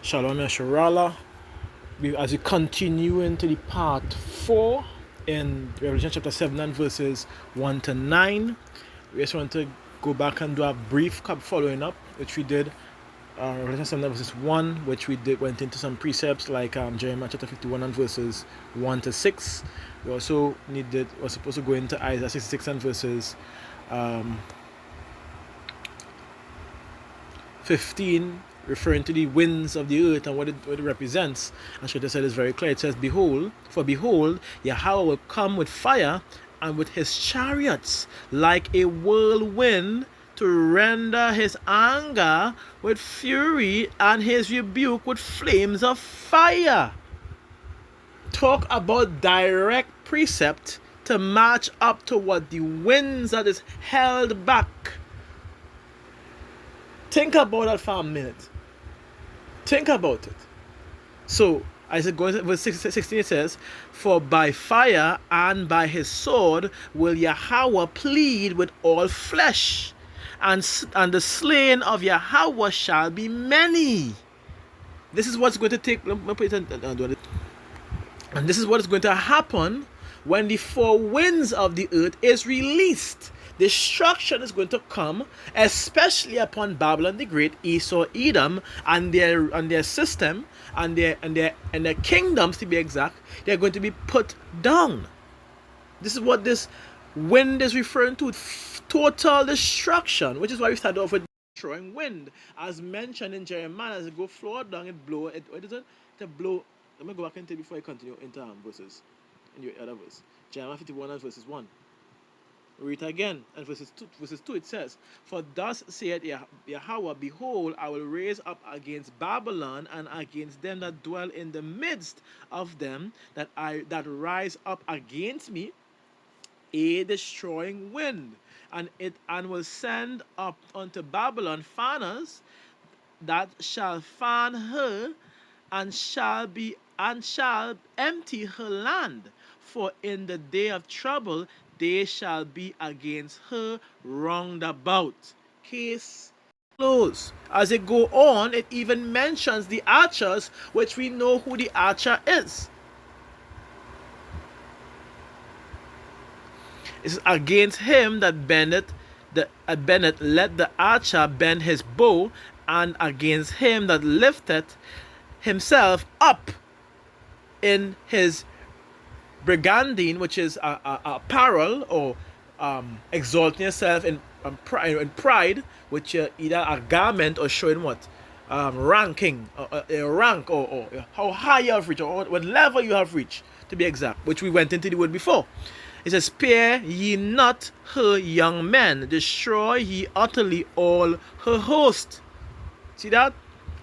Shalom Yasharala. As we continue into the part 4 in Revelation chapter 7 and verses 1 to 9, we just want to go back and do a brief following up, which we did. Revelation 7 verses 1, which went into some precepts like Jeremiah chapter 51 and verses 1 to 6. We also were supposed to go into Isaiah 66 and verses 15, referring to the winds of the earth and what it represents. And Scripture said is very clear. It says, behold, Yahweh will come with fire and with his chariots like a whirlwind to render his anger with fury and his rebuke with flames of fire. Talk about direct precept to match up to what the winds that is held back. Think about that for a minute. Think about it. So, as it goes, verse 16 it says, for by fire and by his sword will Yahweh plead with all flesh, and the slain of Yahweh shall be many. This is what's going to take. And this is what is going to happen when the four winds of the earth is released. Destruction is going to come, especially upon Babylon the Great, Esau, Edom, and their system, and their kingdoms, to be exact. They're going to be put down. This is what this wind is referring to: total destruction. Which is why we started off with destroying wind, as mentioned in Jeremiah. As it go floor down, it blow. What is it? To blow. Let me go back into it before I continue into verses. In your other verse, Jeremiah 51 and verses 1. Read again, and verses 2 it says, for thus saith Yahweh, behold, I will raise up against Babylon and against them that dwell in the midst of them that rise up against me a destroying wind, and will send up unto Babylon fanners that shall fan her, and shall empty her land, for in the day of trouble they shall be against her round about. Case closed. As it go on, it even mentions the archers, which we know who the archer is. It's against him that Bennett let the archer bend his bow, and against him that lifteth himself up in his brigandine, which is apparel, or exalting yourself in pride, which either a garment or showing what ranking, a rank, or how high you have reached, or what level you have reached, to be exact, which we went into the word before. It says, spare ye not her young men, destroy ye utterly all her host. See that?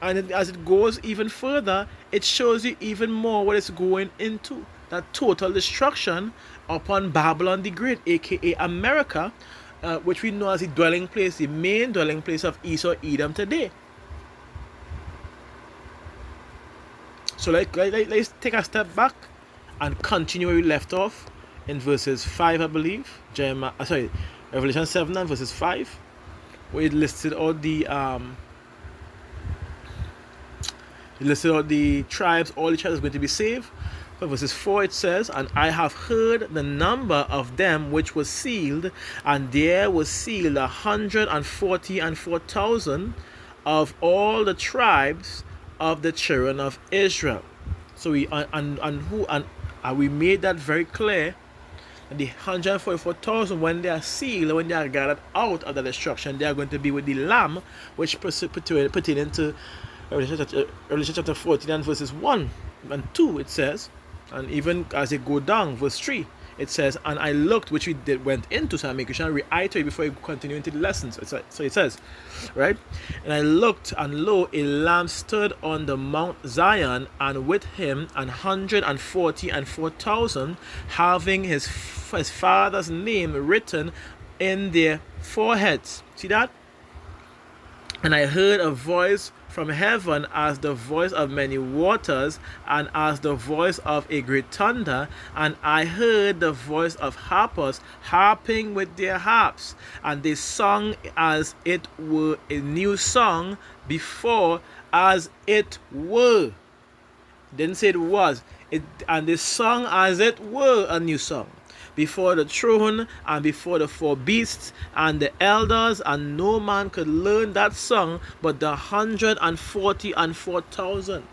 And as it goes even further, it shows you even more what it's going into. That total destruction upon Babylon the Great, aka America, which we know as the dwelling place, the main dwelling place of Esau, Edom today. So let's take a step back and continue where we left off in verses 5, I believe. Revelation 7 and verses 5, where it listed all the tribes. All the tribes are going to be saved. But verses 4 it says, and I have heard the number of them which was sealed, and there was sealed 144,000 of all the tribes of the children of Israel. So we made that very clear. And the 144,000, when they are sealed, when they are gathered out of the destruction, they are going to be with the Lamb, which pertaining to Revelation chapter 14 and verses 1 and 2, it says. And even as it go down, verse 3, it says, and I looked, which we went into, so I make sure I reiterate before we continue into the lessons. So it says, right? And I looked, and lo, a lamb stood on the Mount Zion, and with him 144,000, having his father's name written in their foreheads. See that? And I heard a voice from heaven as the voice of many waters, and as the voice of a great thunder. And I heard the voice of harpers harping with their harps, and they sung as it were a new song before as it were. Didn't say it was. And they sung as it were a new song before the throne and before the four beasts and the elders, and no man could learn that song but the 144,000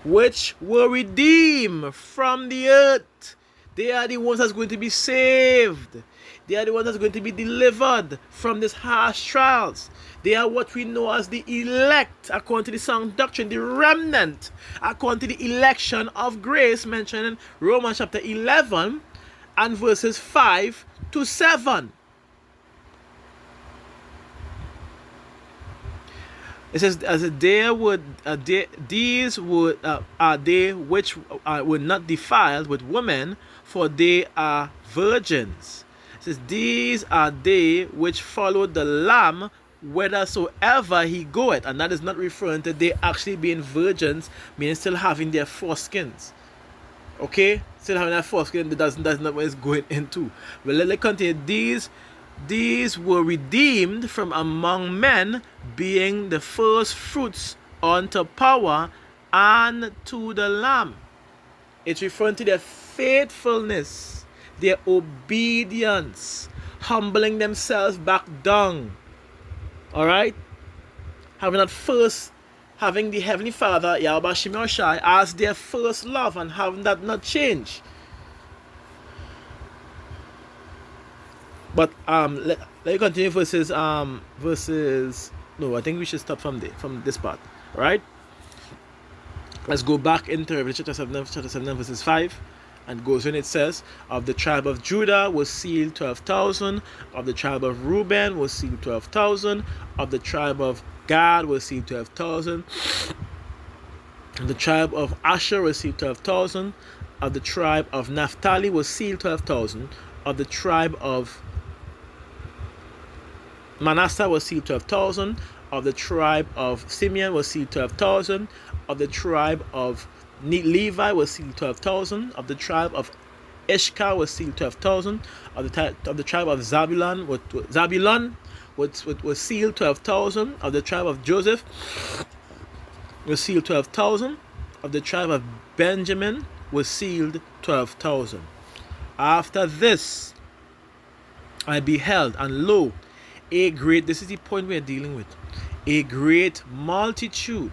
which were redeemed from the earth. They are the ones that's going to be saved. They are the ones that's going to be delivered from these harsh trials. They are what we know as the elect, according to the sound doctrine, the remnant, according to the election of grace mentioned in Romans chapter 11 and verses 5 to 7. It says, as a day would, these would are they which were not defiled with women, for they are virgins. It says, these are they which followed the Lamb whithersoever he goeth. And that is not referring to they actually being virgins, meaning still having their foreskins. Okay? Still having their foreskin, that's not what it's going into. But let's continue. These were redeemed from among men, being the first fruits unto power and to the Lamb. It's referring to their faithfulness, their obedience, humbling themselves back down. Alright? Having the Heavenly Father, Yahweh Shem Shai, as their first love, and having that not change. But let me continue verses no, I think we should stop from this part. Right? Let's go back into Revelation chapter 7 verses 5, and goes in. It says, of the tribe of Judah was sealed 12,000, of the tribe of Reuben was sealed 12,000, of the tribe of Gad was sealed 12,000, of the tribe of Asher was sealed 12,000, of the tribe of Naphtali was sealed 12,000, of the tribe of Manasseh was sealed 12,000, of the tribe of Simeon was sealed 12,000, of the tribe of Levi was sealed 12,000, of the tribe of Ishkar was sealed 12,000, of the tribe of Zabulon was sealed 12,000, of the tribe of Joseph was sealed 12,000, of the tribe of Benjamin was sealed 12,000. After this I beheld, and lo, a great, this is the point we are dealing with, a great multitude,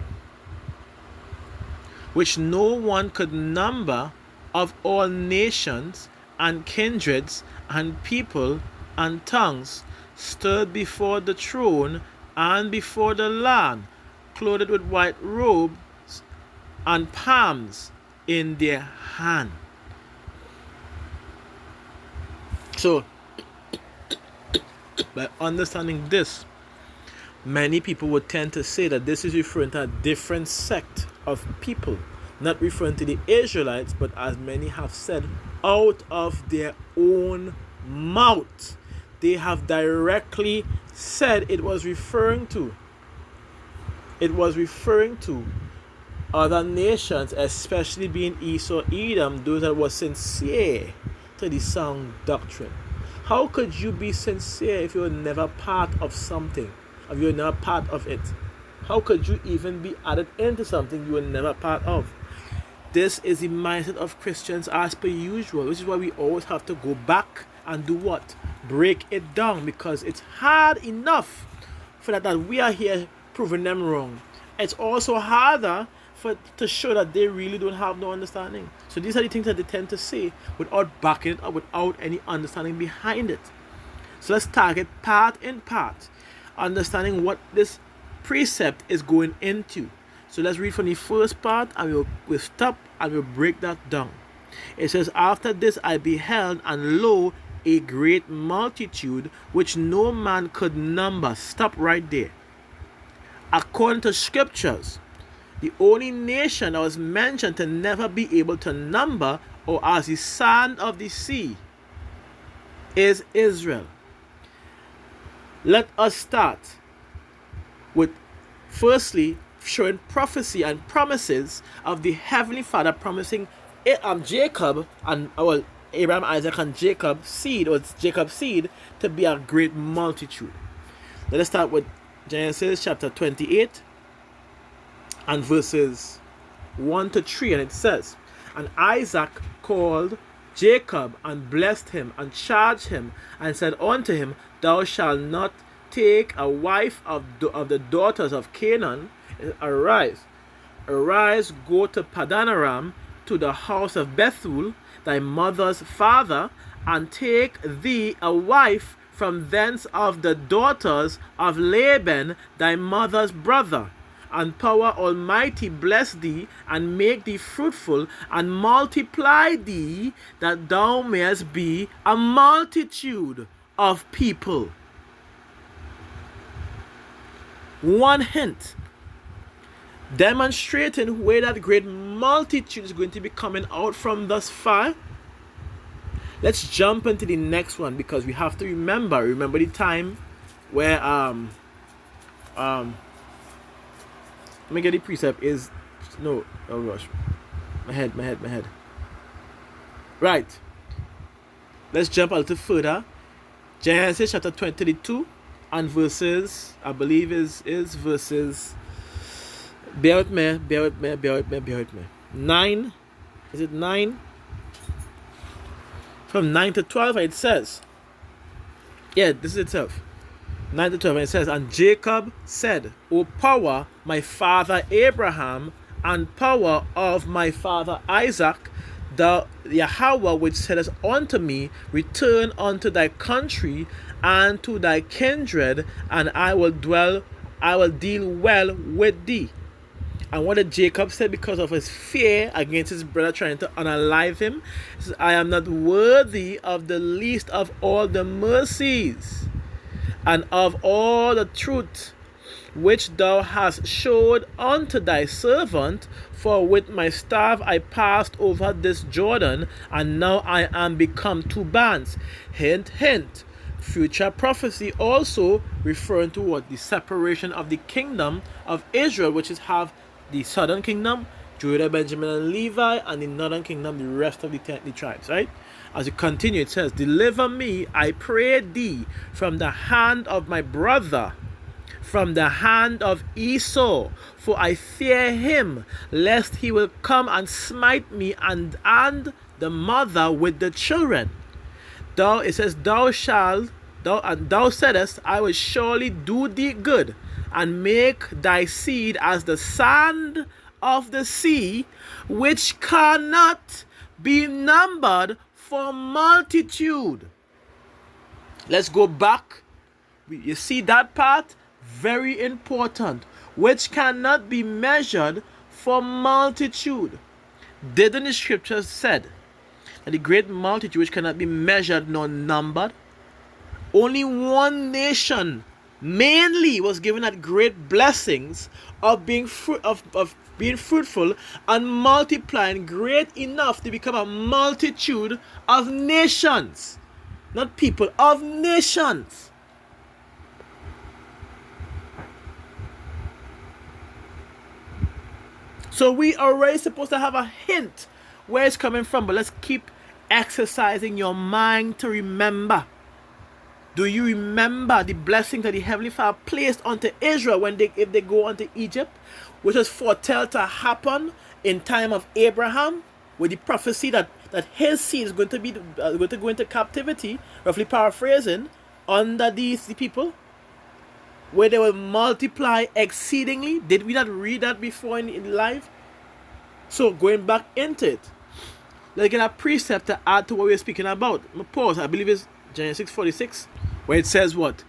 which no one could number, of all nations and kindreds and people and tongues, stood before the throne and before the Lamb, clothed with white robes and palms in their hand. So, by understanding this, many people would tend to say that this is referring to a different sect of people, not referring to the Israelites, but as many have said, out of their own mouth, they have directly said it was referring to other nations, especially being Esau, Edom, those that were sincere to the sound doctrine. How could you be sincere if you were never part of something, if you were never part of it? How could you even be added into something you were never part of? This is the mindset of Christians as per usual, which is why we always have to go back and do what? Break it down, because it's hard enough for that we are here proving them wrong. It's also harder to show that they really don't have no understanding. So these are the things that they tend to say without backing it up, without any understanding behind it. So let's target part in part, understanding what this precept is going into. So let's read from the first part, and we'll stop and we'll break that down. It says, after this I beheld, and lo, a great multitude, which no man could number. Stop right there. According to scriptures, the only nation that was mentioned to never be able to number, or as the sand of the sea, is Israel. Let us start with firstly showing prophecy and promises of the Heavenly Father promising Jacob and Abraham, Isaac, and Jacob's seed, to be a great multitude. Let us start with Genesis chapter 28 and verses 1 to 3, and it says, "And Isaac called Jacob and blessed him and charged him and said unto him, Thou shalt not take a wife of the daughters of Canaan. Arise, go to Padanaram, to the house of Bethuel, thy mother's father, and take thee a wife from thence of the daughters of Laban, thy mother's brother. And power almighty bless thee, and make thee fruitful, and multiply thee, that thou mayest be a multitude of people." One hint demonstrating where that great multitude is going to be coming out from thus far. Let's jump into the next one, because we have to remember the time where let me get the precept is no, oh gosh, my head. Right, let's jump a little further. Genesis chapter 22 and verses, I believe is verses, bear with me. 9, is it 9? From 9 to 12, it says, yeah, this is itself. 9 to 12, and it says, "And Jacob said, O power, my father Abraham, and power of my father Isaac, the Yahweh which saidest unto me, Return unto thy country and to thy kindred, and I will deal well with thee." And what did Jacob say because of his fear against his brother trying to unalive him? He says, "I am not worthy of the least of all the mercies and of all the truth which thou hast showed unto thy servant, for with my staff I passed over this Jordan, and now I am become two bands." Hint, hint. Future prophecy also referring to what? The separation of the kingdom of Israel, which is have the southern kingdom, Judah, Benjamin, and Levi, and the northern kingdom, the rest of the 10 tribes, right? As you continue, it says, "Deliver me, I pray thee, from the hand of my brother, from the hand of Esau, for I fear him, lest he will come and smite me and the mother with the children. It says, thou saidest, I will surely do thee good, and make thy seed as the sand of the sea, which cannot be numbered for multitude." Let's go back. You see that part? Very important. Which cannot be measured for multitude. Didn't the scriptures said that the great multitude which cannot be measured nor numbered? Only one nation mainly was given that great blessings of being being fruitful and multiplying, great enough to become a multitude of nations. Not people, of nations. So we are already supposed to have a hint where it's coming from, but let's keep exercising your mind to remember. Do you remember the blessings that the Heavenly Father placed onto Israel if they go onto Egypt, which was foretold to happen in time of Abraham, with the prophecy that his seed is going to go into captivity, roughly paraphrasing, under the people, where they will multiply exceedingly? Did we not read that before in life? So going back into it, let's get a precept to add to what we're speaking about. Pause. I believe it's Genesis 46, where it says what?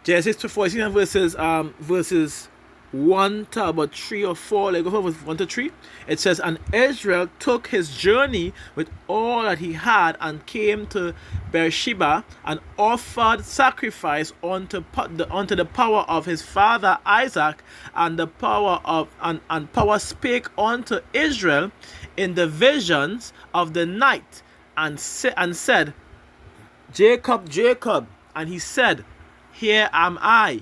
Genesis 46 and verses 1 to about 3 or 4. Let's go for 1 to 3. It says, "And Israel took his journey with all that he had, and came to Beersheba, and offered sacrifice unto the power of his father Isaac, and the power and power spake unto Israel in the visions of the night, and said, Jacob, Jacob. And he said, Here am I.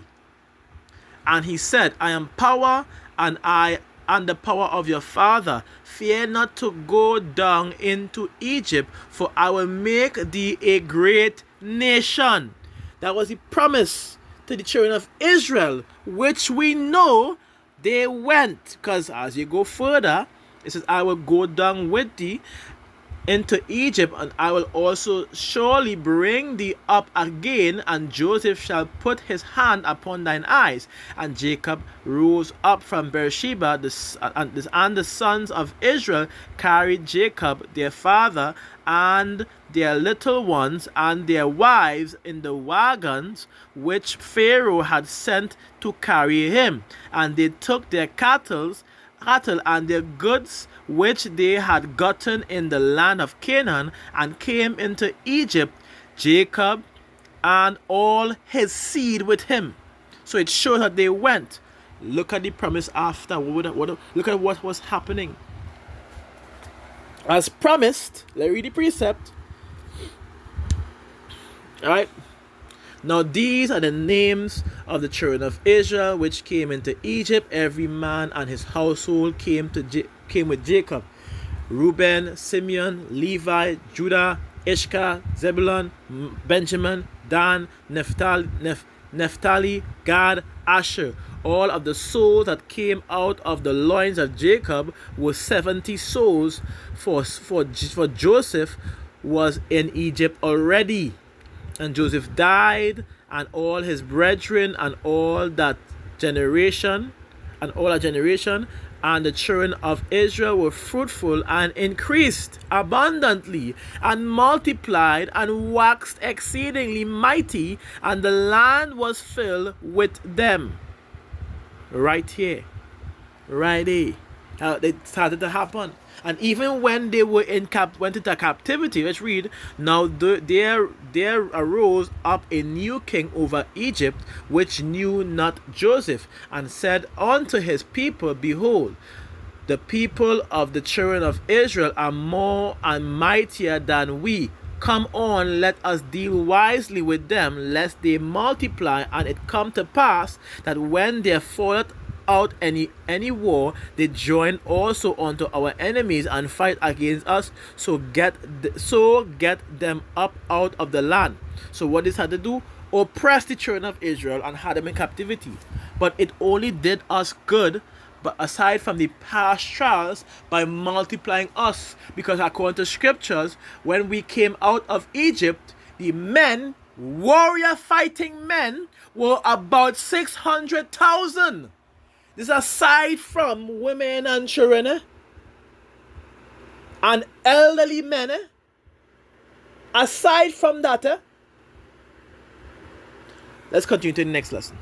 And he said, I am power, and I am the power of your father. Fear not to go down into Egypt, for I will make thee a great nation." That was the promise to the children of Israel, which we know they went, because as you go further, it says, I will go down with thee into Egypt, and I will also surely bring thee up again, and Joseph shall put his hand upon thine eyes. And Jacob rose up from Beersheba, and the sons of Israel carried Jacob their father and their little ones and their wives in the wagons which Pharaoh had sent to carry him, and they took their cattle and their goods which they had gotten in the land of Canaan, and came into Egypt, Jacob and all his seed with him. So it shows that they went. Look at the promise after. Look at what was happening. As promised, let's read the precept. Alright. Now these are the names of the children of Israel which came into Egypt. Every man and his household came with Jacob: Reuben, Simeon, Levi, Judah, Issachar, Zebulun, Benjamin, Dan, Naphtali, Gad, Asher. All of the souls that came out of the loins of Jacob were 70 souls, for Joseph was in Egypt already. And Joseph died, and all his brethren, and all that generation, and the children of Israel were fruitful and increased abundantly, and multiplied and waxed exceedingly mighty, and the land was filled with them. Right here, right here, it started to happen. And even when they were went into captivity, let's read. Now there arose up a new king over Egypt, which knew not Joseph, and said unto his people, Behold, the people of the children of Israel are more and mightier than we. Come on, let us deal wisely with them, lest they multiply. And it come to pass that when there falleth out any war, they join also unto our enemies and fight against us, so get them up out of the land. So what this had to do? Oppress the children of Israel and had them in captivity. But it only did us good, but aside from the past trials, by multiplying us, because according to scriptures, when we came out of Egypt, the men, warrior fighting men, were about 600,000. This aside from women and children, and elderly men. Aside from that, let's continue to the next lesson.